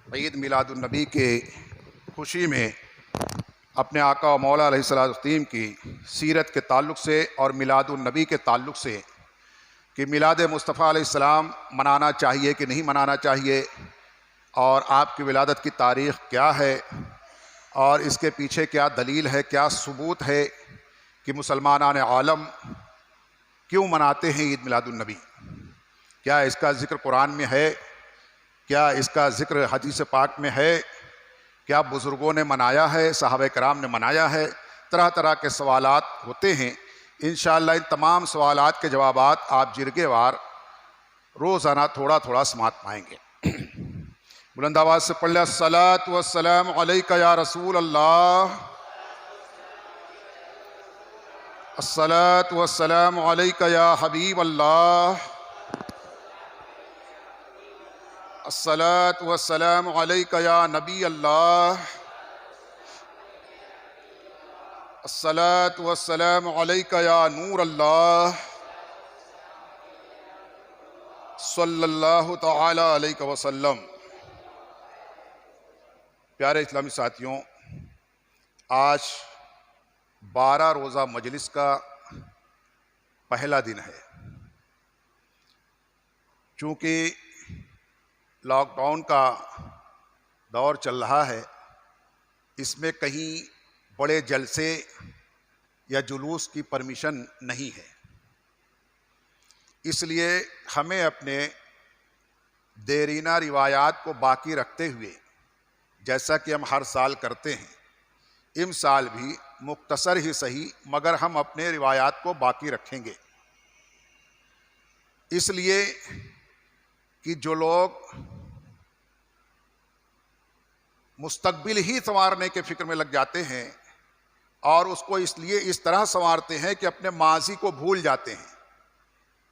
ईद मिलादुन्नबी के खुशी में अपने आका व मौला अलैहिस्सलाम की सीरत के ताल्लुक़ से और मिलादुन्नबी के ताल्लुक़ से कि मिलाद मुस्तफ़ा अलैहिस्सलाम मनाना चाहिए कि नहीं मनाना चाहिए, और आपकी विलादत की तारीख़ क्या है और इसके पीछे क्या दलील है, क्या सबूत है कि मुसलमान आलम क्यों मनाते हैं ईद मिलादुन्नबी। क्या इसका ज़िक्र कुरान में है, क्या इसका ज़िक्र हदीस पाक में है, क्या बुज़ुर्गों ने मनाया है, सहाबा कराम ने मनाया है। तरह तरह के सवालात होते हैं। इंशाअल्लाह इन तमाम सवालात के जवाबात आप जिरगेवार रोज़ाना थोड़ा थोड़ा समात पाएंगे। बुलंद आवाज़ से पढ़ लें, अस्सलातु वस्सलामु अलैका या रसूल अल्लाह, अस्सलातु वस्सलामु अलैका या हबीब अल्लाह, अस्सलातु वस्सलामु अलैका या नबी अल्लाह, अस्सलातु वस्सलामु अलैका या नूर अल्लाह, सल्लल्लाहु तआला अलैहि वसल्लम। प्यारे इस्लामी साथियों, आज 12 रोज़ा मजलिस का पहला दिन है। चूँकि लॉकडाउन का दौर चल रहा है, इसमें कहीं बड़े जलसे या जुलूस की परमिशन नहीं है, इसलिए हमें अपने देरीना रिवायात को बाकी रखते हुए, जैसा कि हम हर साल करते हैं, इस साल भी मुख्तसर ही सही मगर हम अपने रिवायात को बाकी रखेंगे। इसलिए कि जो लोग मुस्तकबिल ही संवारने के फिक्र में लग जाते हैं और उसको इसलिए इस तरह संवारते हैं कि अपने माजी को भूल जाते हैं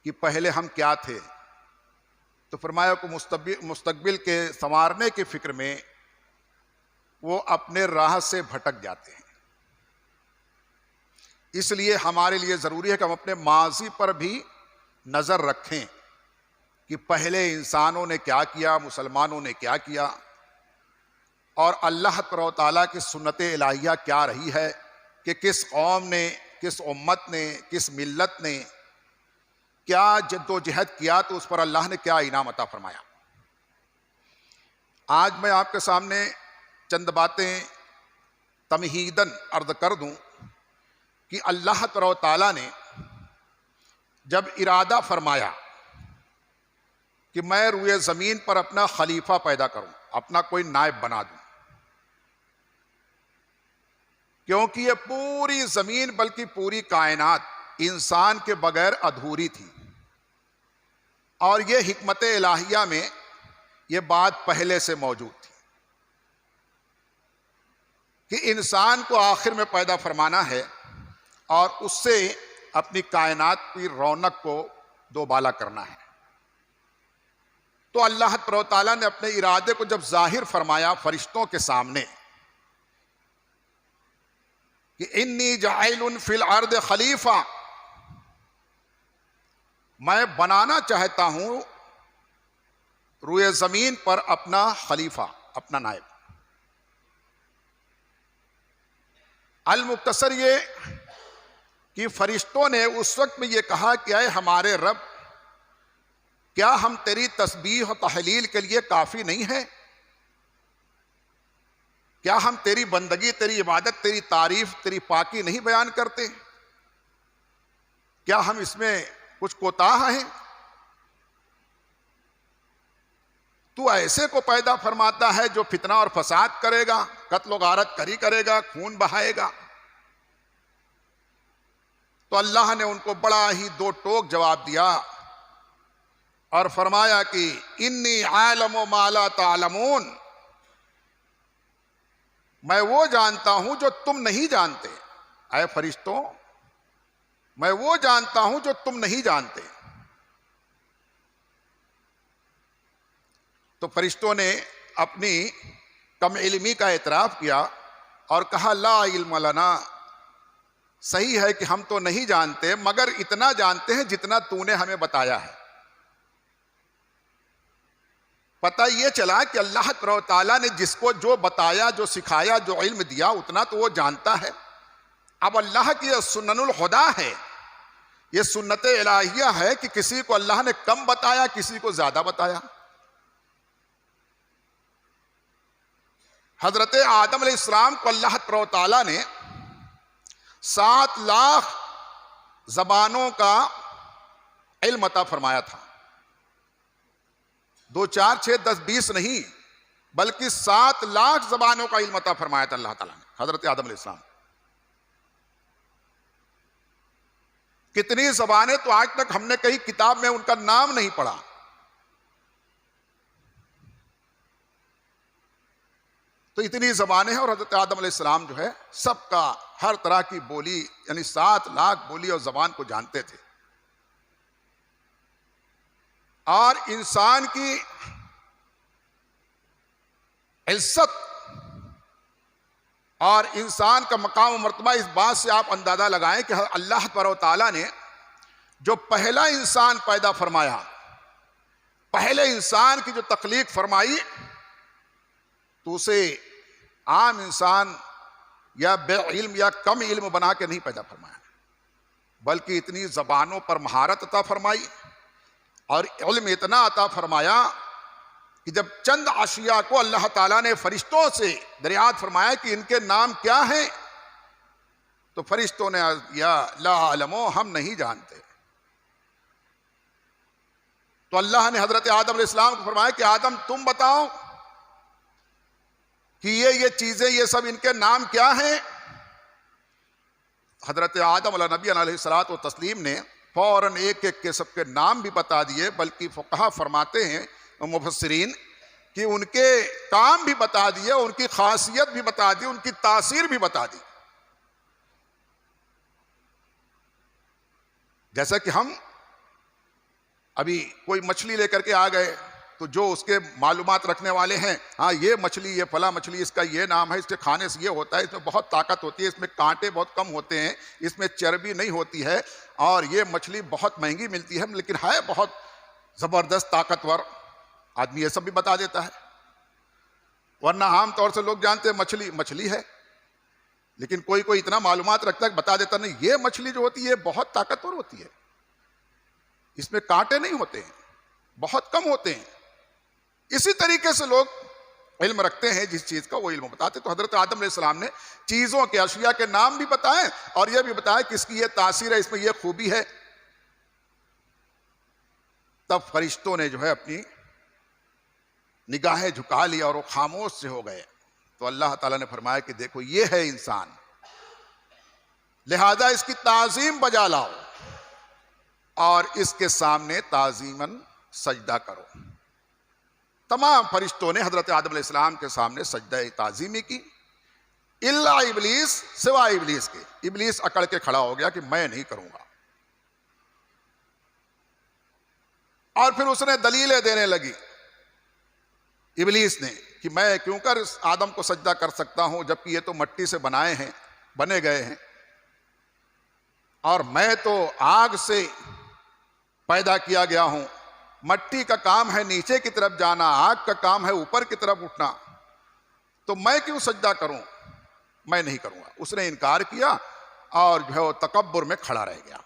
कि पहले हम क्या थे, तो फरमाया को मुस्तकबिल के संवारने के फिक्र में वो अपने राह से भटक जाते हैं। इसलिए हमारे लिए ज़रूरी है कि हम अपने माजी पर भी नज़र रखें कि पहले इंसानों ने क्या किया, मुसलमानों ने क्या किया, और अल्लाह तआला की सुन्नत इलाहिया क्या रही है कि किस कौम ने, किस उम्मत ने, किस मिल्लत ने क्या जद्दोजहद किया, तो उस पर अल्लाह ने क्या इनाम अता फरमाया। आज मैं आपके सामने चंद बातें तमहीदन अर्ज कर दूं कि अल्लाह तआला ने जब इरादा फरमाया कि मैं रुए ज़मीन पर अपना खलीफा पैदा करूं, अपना कोई नायब बना दूं, क्योंकि ये पूरी ज़मीन बल्कि पूरी कायनात इंसान के बगैर अधूरी थी, और ये हिकमत इलाहिया में ये बात पहले से मौजूद थी कि इंसान को आखिर में पैदा फरमाना है और उससे अपनी कायनात की रौनक को दोबाला करना है। तो अल्लाह तआला ने अपने इरादे को जब जाहिर फरमाया फरिश्तों के सामने कि इन्नी जाइलुन फिल अर्द खलीफा, मैं बनाना चाहता हूं रुए जमीन पर अपना खलीफा, अपना नायब। अल मुख्तसर ये कि फरिश्तों ने उस वक्त में ये कहा कि अय हमारे रब, क्या हम तेरी तस्बीह और तहलील के लिए काफ़ी नहीं है? क्या हम तेरी बंदगी, तेरी इबादत, तेरी तारीफ, तेरी पाकी नहीं बयान करते? क्या हम इसमें कुछ कोताह हैं? तू ऐसे को पैदा फरमाता है जो फितना और फसाद करेगा, कत्ल गारत करी करेगा, खून बहाएगा। तो अल्लाह ने उनको बड़ा ही दो टोक जवाब दिया और फरमाया कि इन्नी आलम मा ला तालमून, मैं वो जानता हूं जो तुम नहीं जानते। ऐ फरिश्तों, मैं वो जानता हूं जो तुम नहीं जानते। तो फरिश्तों ने अपनी कम इल्मी का एतराफ़ किया और कहा ला इल्म लना, सही है कि हम तो नहीं जानते, मगर इतना जानते हैं जितना तूने हमें बताया है। पता ये चला कि अल्लाह ताला ने जिसको जो बताया, जो सिखाया, जो इल्म दिया, उतना तो वो जानता है। अब अल्लाह की यह सुन्नतुल हुदा है, ये सुन्नत इलाहिया है कि किसी को अल्लाह ने कम बताया, किसी को ज्यादा बताया। हजरत आदम अलैहिस्सलाम को अल्लाह ताला ने 7 लाख जबानों का इल्म अता फरमाया था। 2, 4, 6, 10, 20 नहीं, बल्कि 7 लाख जबानों का इल्म अता फरमाया था अल्लाह ताला ने हजरत आदम अलैहिस्सलाम। कितनी जबानें तो आज तक हमने कहीं किताब में उनका नाम नहीं पढ़ा। तो इतनी जबानें हैं और हजरत आदम अलैहिस्सलाम जो है सबका हर तरह की बोली, यानी 7 लाख बोली और जबान को जानते थे। और इंसान की इज्जत और इंसान का मकाम और मर्तबा इस बात से आप अंदाजा लगाएं कि अल्लाह ताला ने जो पहला इंसान पैदा फरमाया, पहले इंसान की जो तख्लीक फरमाई, तो उसे आम इंसान या बेइल्म या कम इल्म बना के नहीं पैदा फरमाया, बल्कि इतनी जबानों पर महारत अता फरमाई और इल्म इतना अता फरमाया कि जब चंद अशिया को अल्लाह ताला ने फरिश्तों से दरियात फरमाया कि इनके नाम क्या हैं, तो फरिश्तों ने या ला अलमो, हम नहीं जानते। तो अल्लाह ने हजरत आदम अलैहिस्सलाम को फरमाया कि आदम तुम बताओ कि ये चीजें, ये सब इनके नाम क्या हैं। हजरत आदम नबी अलैहिस्सलातु व तस्लीम ने फौरन एक एक के सबके नाम भी बता दिए, बल्कि फुक़हा फरमाते हैं मुफस्सिरीन कि उनके काम भी बता दिए, उनकी खासियत भी बता दी, उनकी तासीर भी बता दी। जैसा कि हम अभी कोई मछली लेकर के आ गए, तो जो उसके मालूमात रखने वाले हैं, हाँ ये मछली, ये फला मछली, इसका ये नाम है, इसके खाने से ये होता है, इसमें बहुत ताकत होती है, इसमें कांटे बहुत कम होते हैं, इसमें चर्बी नहीं होती है, और ये मछली बहुत महंगी मिलती है, लेकिन है बहुत ज़बरदस्त ताकतवर। आदमी ये सब भी बता देता है। वरना आम तौर से लोग जानते हैं मछली मछली है, लेकिन कोई कोई इतना मालूमात रखता है, बता देता नहीं ये मछली जो होती है बहुत ताकतवर होती है, इसमें कांटे नहीं होते हैं, बहुत कम होते हैं। इसी तरीके से लोग इल्म रखते हैं, जिस चीज का वो इल्म बताते। तो हजरत आदम अलैहिस्सलाम ने चीजों के, अशिया के नाम भी बताए और यह भी बताया कि इसकी ये तासीर है, इसमें यह खूबी है। तब फरिश्तों ने जो है अपनी निगाहें झुका ली और वो खामोश से हो गए। तो अल्लाह ताला ने फरमाया कि देखो ये है इंसान, लिहाजा इसकी ताजीम बजा लाओ और इसके सामने ताजीमन सजदा करो। तमाम फरिश्तों ने हजरत आदम अलैहिस्सलाम के सामने सजदा ताजीमी की, इल्ला इबलीस, सिवा इबलीस के। इबलीस अकड़ के खड़ा हो गया कि मैं नहीं करूंगा, और फिर उसने दलीलें देने लगी इबलीस ने कि मैं क्यों कर इस आदम को सजदा कर सकता हूं, जबकि ये तो मिट्टी से बने गए हैं, और मैं तो आग से पैदा किया गया हूं। मिट्टी का काम है नीचे की तरफ जाना, आग का काम है ऊपर की तरफ उठना, तो मैं क्यों सजदा करूं, मैं नहीं करूंगा। उसने इनकार किया और जो है वो तकब्बुर में खड़ा रह गया।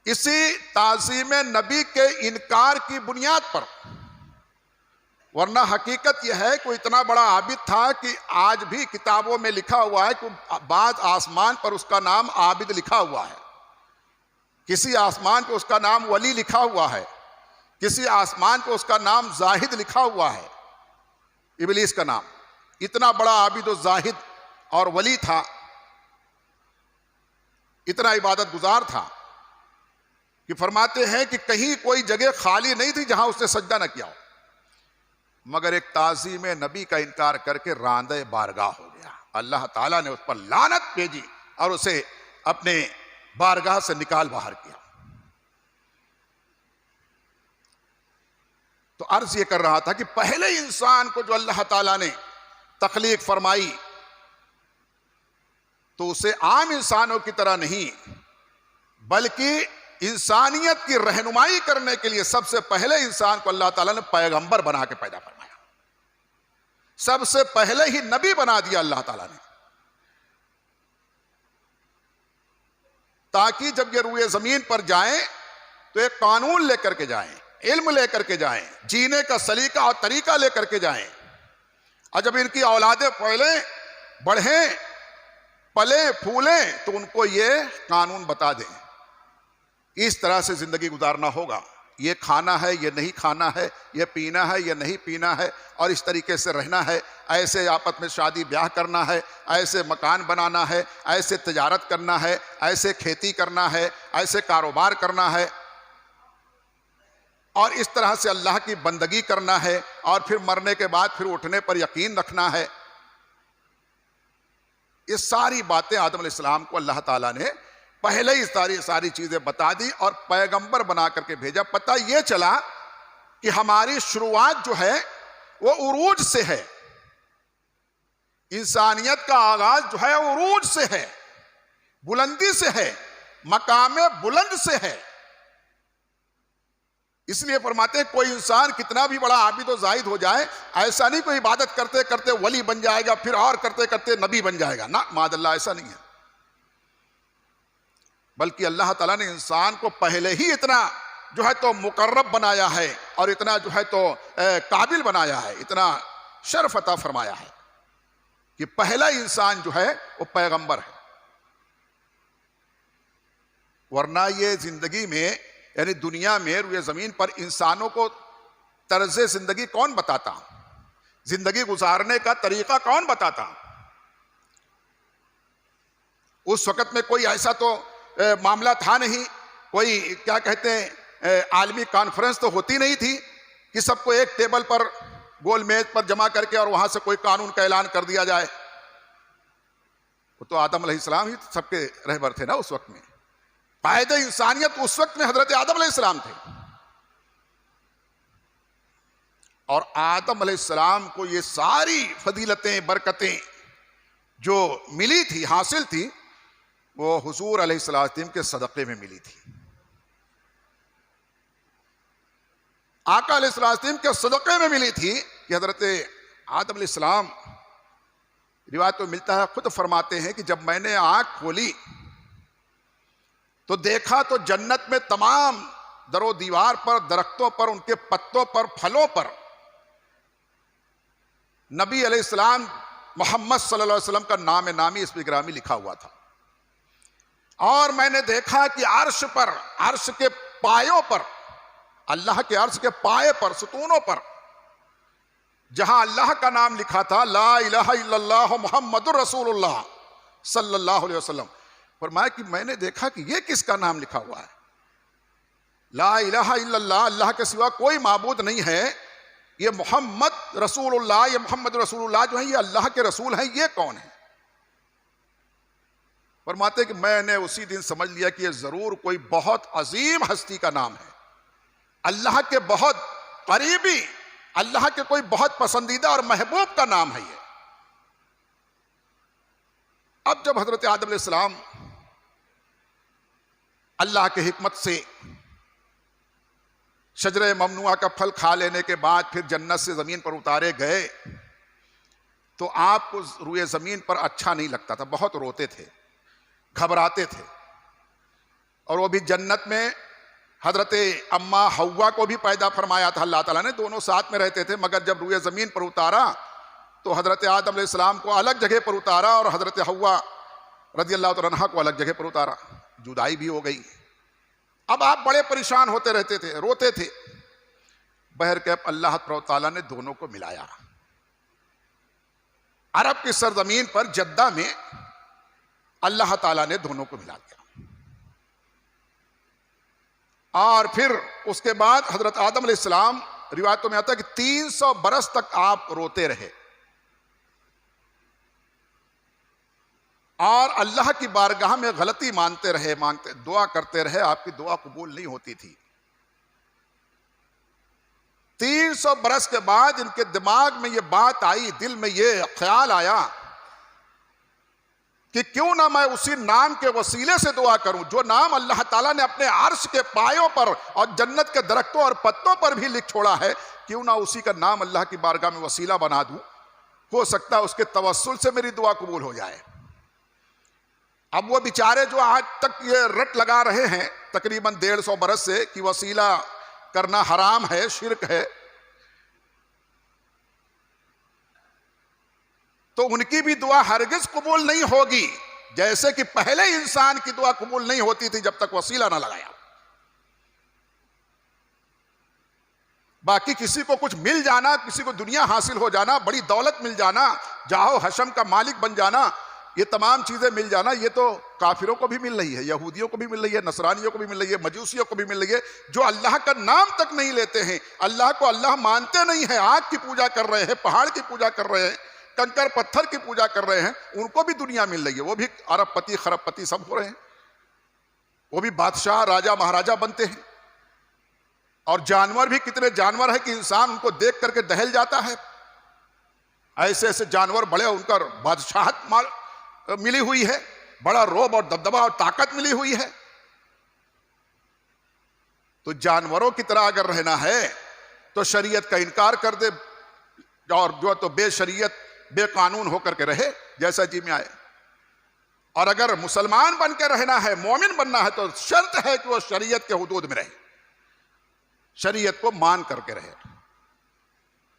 इसी ताज़ीम नबी के इनकार की बुनियाद पर, वरना हकीकत यह है कि इतना बड़ा आबिद था कि आज भी किताबों में लिखा हुआ है कि बाद आसमान पर उसका नाम आबिद लिखा हुआ है, किसी आसमान पे उसका नाम वली लिखा हुआ है, किसी आसमान पे उसका नाम जाहिद लिखा हुआ है। इबलीस का नाम इतना बड़ा आबिद और जाहिद और वली था, इतना इबादत गुजार था कि फरमाते हैं कि कहीं कोई जगह खाली नहीं थी जहां उसने सजदा न किया हो, मगर एक ताज़ीम नबी का इनकार करके रांदे बारगाह हो गया। अल्लाह ताला ने उस पर लानत भेजी और उसे अपने बारगाह से निकाल बाहर किया। तो अर्ज ये कर रहा था कि पहले इंसान को जो अल्लाह ताला ने तख्लीक फरमाई, तो उसे आम इंसानों की तरह नहीं, बल्कि इंसानियत की रहनुमाई करने के लिए सबसे पहले इंसान को अल्लाह ताला ने पैगंबर बना के पैदा फरमाया। सबसे पहले ही नबी बना दिया अल्लाह ताला ने, ताकि जब ये रूए जमीन पर जाएं तो एक कानून लेकर के जाएं, इल्म लेकर के जाएं, जीने का सलीका और तरीका लेकर के जाएं, और जब इनकी औलादे पले बढ़ें, पले फूलें, तो उनको ये कानून बता दें। इस तरह से जिंदगी गुजारना होगा, ये खाना है, ये नहीं खाना है, ये पीना है, ये नहीं पीना है, और इस तरीके से रहना है, ऐसे आपस में शादी ब्याह करना है, ऐसे मकान बनाना है, ऐसे तिजारत करना है, ऐसे खेती करना है, ऐसे कारोबार करना है, और इस तरह से अल्लाह की बंदगी करना है, और फिर मरने के बाद फिर उठने पर यकीन रखना है। ये सारी बातें आदम अलैहिस्सलाम को अल्लाह ताला ने पहले ही सारी चीजें बता दी और पैगंबर बना करके भेजा। पता यह चला कि हमारी शुरुआत जो है वो उरूज से है, इंसानियत का आगाज जो है उरूज से है, बुलंदी से है, मकामे बुलंद से है। इसलिए फरमाते हैं कोई इंसान कितना भी बड़ा आबिद व जाहिद हो जाए, ऐसा नहीं कोई इबादत करते करते वली बन जाएगा, फिर और करते करते नबी बन जाएगा, ना मादल्ला, ऐसा नहीं है। बल्कि अल्लाह ताला ने इंसान को पहले ही इतना जो है तो मुकर्रब बनाया है, और इतना जो है तो काबिल बनाया है, इतना शर्फ अता फरमाया है कि पहला इंसान जो है वो पैगंबर है। वरना ये जिंदगी में, यानी दुनिया में, रुए जमीन पर इंसानों को तर्ज जिंदगी कौन बताता, जिंदगी गुजारने का तरीका कौन बताता। उस वक्त में कोई ऐसा तो मामला था नहीं, कोई क्या कहते हैं आलमी कॉन्फ्रेंस तो होती नहीं थी कि सबको एक टेबल पर गोल मेज पर जमा करके और वहां से कोई कानून का ऐलान कर दिया जाए। वो तो आदम अलैहिस्सलाम ही सबके रहबर थे ना उस वक्त में। कायदे इंसानियत उस वक्त में हजरत आदम अलैहिस्सलाम थे, और आदम अलैहिस्सलाम को ये सारी फजीलतें बरकतें जो मिली थी, हासिल थी, वो हुजूर अलैहिस्सलाम के सदक़े में मिली थी। आका अलैहिस्सलाम के सदक़े में मिली थी कि हजरत आदम अलैहिस्सलाम, रिवायत में मिलता है, खुद फरमाते हैं कि जब मैंने आंख खोली तो देखा तो जन्नत में तमाम दरो दीवार पर, दरख्तों पर, उनके पत्तों पर, फलों पर नबी अलैहिस्सलाम मोहम्मद सल्लल्लाहु अलैहि वसल्लम का नाम नामी इस्म गिरामी लिखा हुआ था। और मैंने देखा कि अर्श पर, अर्श के पायों पर, अल्लाह के अर्श के पाए पर, सुतूनों पर, जहां अल्लाह का नाम लिखा था, ला इलाहा इल्लल्लाह मुहम्मदुर रसूलुल्लाह सल्लल्लाहु अलैहि वसल्लम, फरमाया कि मैंने देखा कि ये किसका नाम लिखा हुआ है। ला इलाहा इल्लल्लाह, अल्लाह के सिवा कोई माबूद नहीं है, ये मोहम्मद रसूलुल्लाह, ये मोहम्मद रसूलुल्लाह जो है ये अल्लाह के रसूल हैं, ये कौन है। फरमाते कि मैंने उसी दिन समझ लिया कि ये जरूर कोई बहुत अजीम हस्ती का नाम है, अल्लाह के बहुत करीबी, अल्लाह के कोई बहुत पसंदीदा और महबूब का नाम है ये। अब जब हजरत आदम अलैहिस्सलाम अल्लाह के हिकमत से शजरे ममनुआ का फल खा लेने के बाद फिर जन्नत से जमीन पर उतारे गए, तो आपको रुए जमीन पर अच्छा नहीं लगता था, बहुत रोते थे, घबराते थे। और वो भी जन्नत में हजरत अम्मा हव्वा को भी पैदा फरमाया था अल्लाह ताला ने, दोनों साथ में रहते थे, मगर जब रुए जमीन पर उतारा तो हजरत आदम अलैहिस्सलाम को अलग जगह पर उतारा और हजरत हव्वा रज़ियल्लाहु तआला अन्हा को अलग जगह पर उतारा। जुदाई भी हो गई। अब आप बड़े परेशान होते रहते थे, रोते थे। बहरकैफ अल्लाह ताला ने दोनों को मिलाया। अरब की सरजमीन पर जद्दा में अल्लाह ताला ने दोनों को मिला दिया। और फिर उसके बाद हजरत आदम अलैहिस्सलाम, रिवायतों में आता है कि 300 बरस तक आप रोते रहे और अल्लाह की बारगाह में गलती मानते रहे, मांगते दुआ करते रहे, आपकी दुआ कबूल नहीं होती थी। 300 बरस के बाद इनके दिमाग में ये बात आई, दिल में ये ख्याल आया कि क्यों ना मैं उसी नाम के वसीले से दुआ करूं जो नाम अल्लाह ताला ने अपने अर्श के पायों पर और जन्नत के दरख्तों और पत्तों पर भी लिख छोड़ा है, क्यों ना उसी का नाम अल्लाह की बारगाह में वसीला बना दूं। हो सकता है उसके तवस्सुल से मेरी दुआ कबूल हो जाए। अब वो बेचारे जो आज तक ये रट लगा रहे हैं तकरीबन 150 बरस से कि वसीला करना हराम है, शिर्क है, तो उनकी भी दुआ हरगिज कबूल नहीं होगी, जैसे कि पहले इंसान की दुआ कबूल नहीं होती थी जब तक वसीला ना लगाया। बाकी किसी को कुछ मिल जाना, किसी को दुनिया हासिल हो जाना, बड़ी दौलत मिल जाना, जाहो हशम का मालिक बन जाना, ये तमाम चीजें मिल जाना, ये तो काफिरों को भी मिल रही है, यहूदियों को भी मिल रही है, नसरानियों को भी मिल रही है, मजूसियों को भी मिल रही है, जो अल्लाह का नाम तक नहीं लेते हैं, अल्लाह को अल्लाह मानते नहीं है, आग की पूजा कर रहे हैं, पहाड़ की पूजा कर रहे हैं, कंकर पत्थर की पूजा कर रहे हैं, उनको भी दुनिया मिल रही है। वो भी अरबपति खरबपति सब हो रहे हैं, वो भी बादशाह राजा महाराजा बनते हैं। और जानवर भी कितने जानवर है कि इंसान उनको देख करके दहल जाता है। ऐसे ऐसे जानवर बड़े, उनका बादशाहत मिली हुई है, बड़ा रोब और दबदबा और ताकत मिली हुई है। तो जानवरों की तरह अगर रहना है तो शरीयत का इनकार कर दे, और जो तो बेशरीयत बेकानून होकर के रहे जैसा जी में आए। और अगर मुसलमान बन के रहना है, मोमिन बनना है, तो शर्त है कि वो शरीयत के हुदूद में रहे, शरीयत को मान करके रहे।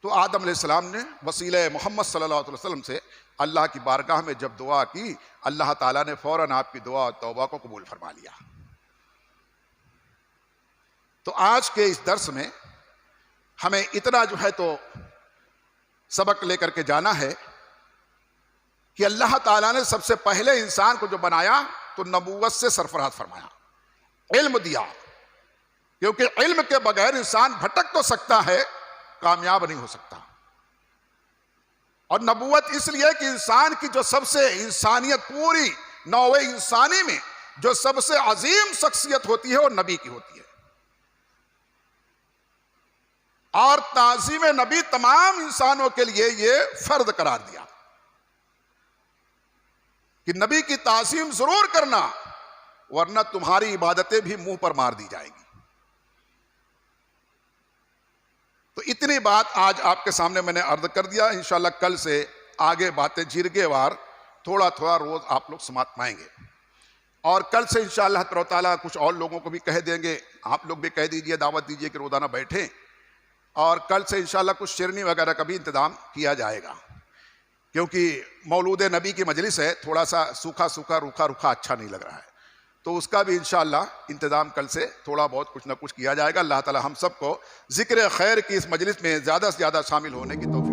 तो आदम अलैहिस्सलाम ने वसीले मोहम्मद सल्लल्लाहु अलैहि वसल्लम से अल्लाह की बारगाह में जब दुआ की, अल्लाह ताला ने फौरन आपकी दुआ और तौबा को कबूल फरमा लिया। तो आज के इस दर्स में हमें इतना जो है तो सबक लेकर के जाना है कि अल्लाह ताला ने सबसे पहले इंसान को जो बनाया तो नबूवत से सरफराज फरमाया, इल्म दिया, क्योंकि इल्म के बगैर इंसान भटक तो सकता है, कामयाब नहीं हो सकता। और नबूवत इसलिए कि इंसान की जो सबसे इंसानियत, पूरी नौवे इंसानी में जो सबसे अजीम शख्सियत होती है वो नबी की होती है। और ताज़ीम नबी तमाम इंसानों के लिए ये फर्ज करार दिया कि नबी की ताज़ीम जरूर करना, वरना तुम्हारी इबादतें भी मुंह पर मार दी जाएंगी। तो इतनी बात आज आपके सामने मैंने अर्ज कर दिया। इंशाल्लाह कल से आगे बातें जिरगेवार थोड़ा थोड़ा रोज आप लोग समाप्त पाएंगे। और कल से इंशाल्लाह ताला कुछ और लोगों को भी कह देंगे, आप लोग भी कह दीजिए, दावत दीजिए कि रोजाना बैठें। और कल से इंशाल्लाह कुछ शिरनी वगैरह का भी इंतजाम किया जाएगा, क्योंकि मौलूद नबी की मजलिस है, थोड़ा सा सूखा सूखा रूखा रूखा अच्छा नहीं लग रहा है, तो उसका भी इंशाल्लाह इंतजाम कल से थोड़ा बहुत कुछ ना कुछ किया जाएगा। अल्लाह ताला हम सबको जिक्र खैर की इस मजलिस में ज़्यादा से ज़्यादा शामिल होने की तौफीक